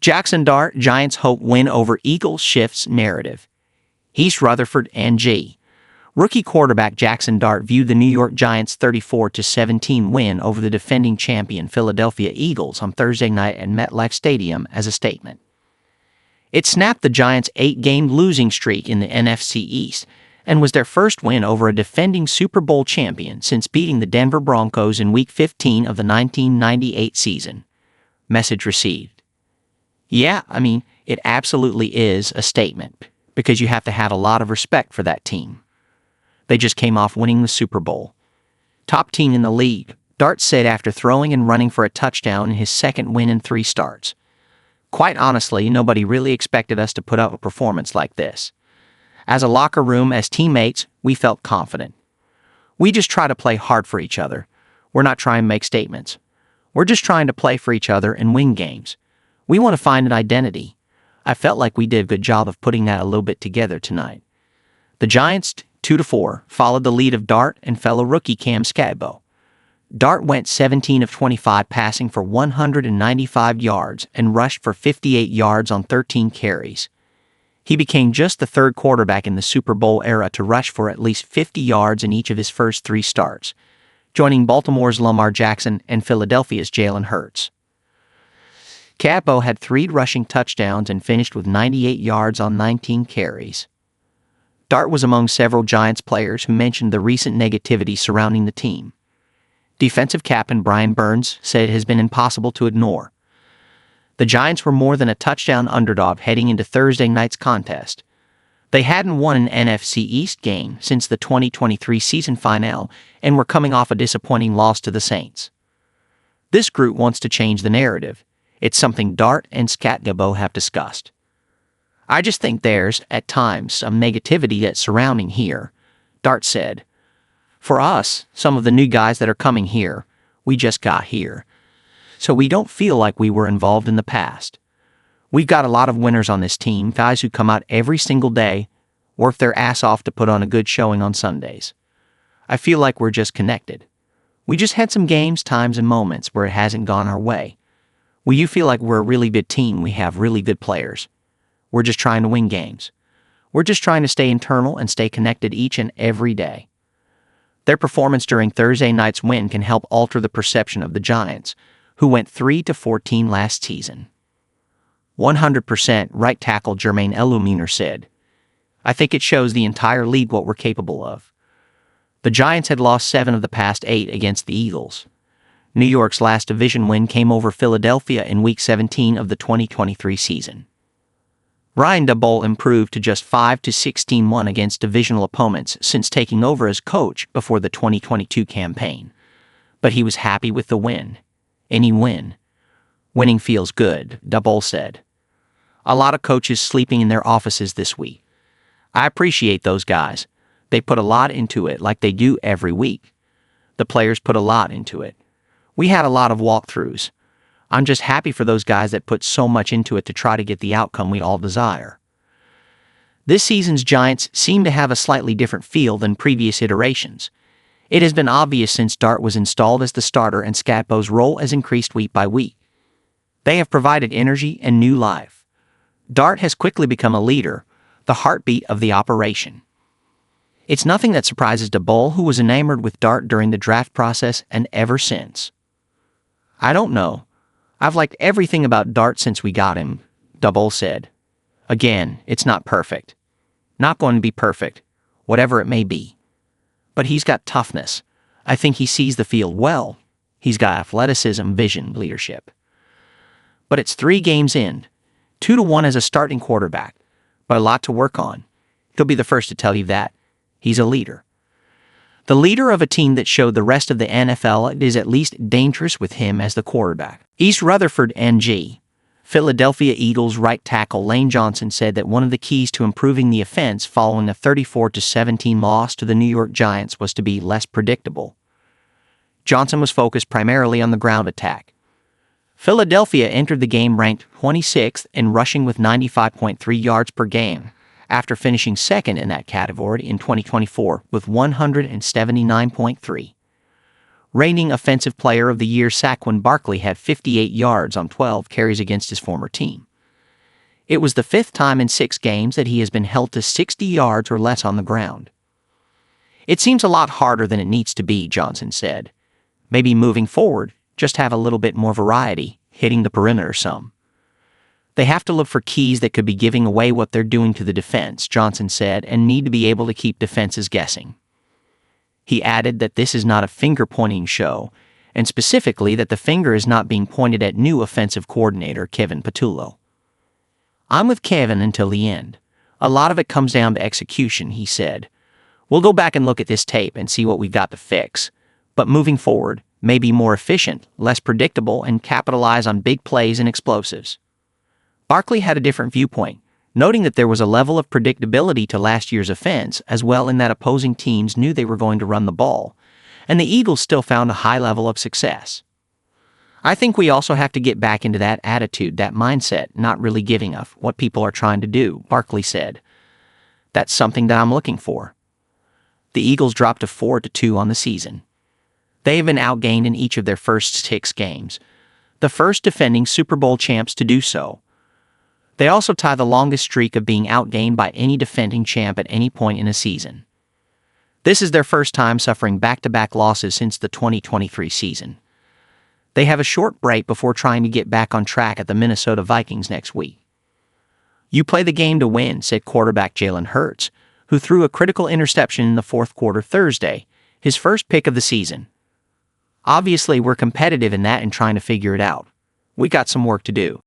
Jaxson Dart, Giants hope win over Eagles shifts narrative. East Rutherford and G. Rookie quarterback Jaxson Dart viewed the New York Giants' 34-17 win over the defending champion Philadelphia Eagles on Thursday night at MetLife Stadium as a statement. It snapped the Giants' 8-game losing streak in the NFC East and was their first win over a defending Super Bowl champion since beating the Denver Broncos in Week 15 of the 1998 season. Message received. Yeah, it absolutely is a statement, because you have to have a lot of respect for that team. They just came off winning the Super Bowl. Top team in the league, Dart said after throwing and running for a touchdown in his second win in 3 starts. Quite honestly, nobody really expected us to put up a performance like this. As a locker room, as teammates, we felt confident. We just try to play hard for each other. We're not trying to make statements. We're just trying to play for each other and win games. We want to find an identity. I felt like we did a good job of putting that a little bit together tonight. The Giants, 2-4, followed the lead of Dart and fellow rookie Cam Skagbo. Dart went 17 of 25 passing for 195 yards and rushed for 58 yards on 13 carries. He became just the 3rd quarterback in the Super Bowl era to rush for at least 50 yards in each of his first 3 starts, joining Baltimore's Lamar Jackson and Philadelphia's Jalen Hurts. Skagbo had 3 rushing touchdowns and finished with 98 yards on 19 carries. Dart was among several Giants players who mentioned the recent negativity surrounding the team. Defensive captain Brian Burns said it has been impossible to ignore. The Giants were more than a touchdown underdog heading into Thursday night's contest. They hadn't won an NFC East game since the 2023 season finale and were coming off a disappointing loss to the Saints. This group wants to change the narrative. It's something Dart and Skagbo have discussed. I just think there's, at times, some negativity that's surrounding here, Dart said. For us, some of the new guys that are coming here, we just got here. So we don't feel like we were involved in the past. We've got a lot of winners on this team, guys who come out every single day, work their ass off to put on a good showing on Sundays. I feel like we're just connected. We just had some games, times, and moments where it hasn't gone our way. Well, you feel like we're a really good team, we have really good players. We're just trying to win games. We're just trying to stay internal and stay connected each and every day. Their performance during Thursday night's win can help alter the perception of the Giants, who went 3-14 last season. 100% right tackle Jermaine Eluemunor said, I think it shows the entire league what we're capable of. The Giants had lost 7 of the past 8 against the Eagles. New York's last division win came over Philadelphia in Week 17 of the 2023 season. Ryan Daboll improved to just 5-16-1 against divisional opponents since taking over as coach before the 2022 campaign. But he was happy with the win. Any win. Winning feels good, Daboll said. A lot of coaches sleeping in their offices this week. I appreciate those guys. They put a lot into it like they do every week. The players put a lot into it. We had a lot of walkthroughs. I'm just happy for those guys that put so much into it to try to get the outcome we all desire. This season's Giants seem to have a slightly different feel than previous iterations. It has been obvious since Dart was installed as the starter and Skagbo's role has increased week by week. They have provided energy and new life. Dart has quickly become a leader, the heartbeat of the operation. It's nothing that surprises Daboll, who was enamored with Dart during the draft process and ever since. I don't know. I've liked everything about Dart since we got him, Daboll said. Again, it's not perfect. Not going to be perfect, whatever it may be. But he's got toughness. I think he sees the field well. He's got athleticism, vision, leadership. But it's 3 games in, 2-1 as a starting quarterback, but a lot to work on. He'll be the first to tell you that. He's a leader. The leader of a team that showed the rest of the NFL is at least dangerous with him as the quarterback. East Rutherford NG. Philadelphia Eagles right tackle Lane Johnson said that one of the keys to improving the offense following a 34-17 loss to the New York Giants was to be less predictable. Johnson was focused primarily on the ground attack. Philadelphia entered the game ranked 26th in rushing with 95.3 yards per game, after finishing second in that category in 2024 with 179.3. Reigning Offensive Player of the Year Saquon Barkley had 58 yards on 12 carries against his former team. It was the 5th time in 6 games that he has been held to 60 yards or less on the ground. It seems a lot harder than it needs to be, Johnson said. Maybe moving forward, just have a little bit more variety, hitting the perimeter some. They have to look for keys that could be giving away what they're doing to the defense, Johnson said, and need to be able to keep defenses guessing. He added that this is not a finger-pointing show, and specifically that the finger is not being pointed at new offensive coordinator Kevin Patullo. I'm with Kevin until the end. A lot of it comes down to execution, he said. We'll go back and look at this tape and see what we've got to fix. But moving forward, may be more efficient, less predictable, and capitalize on big plays and explosives. Barkley had a different viewpoint, noting that there was a level of predictability to last year's offense as well in that opposing teams knew they were going to run the ball, and the Eagles still found a high level of success. I think we also have to get back into that attitude, that mindset, not really giving up what people are trying to do, Barkley said. That's something that I'm looking for. The Eagles dropped to 4-2 on the season. They have been outgained in each of their first 6 games, the first defending Super Bowl champs to do so. They also tie the longest streak of being outgained by any defending champ at any point in a season. This is their first time suffering back-to-back losses since the 2023 season. They have a short break before trying to get back on track at the Minnesota Vikings next week. You play the game to win, said quarterback Jalen Hurts, who threw a critical interception in the 4th quarter Thursday, his first pick of the season. Obviously, we're competitive in that and trying to figure it out. We got some work to do.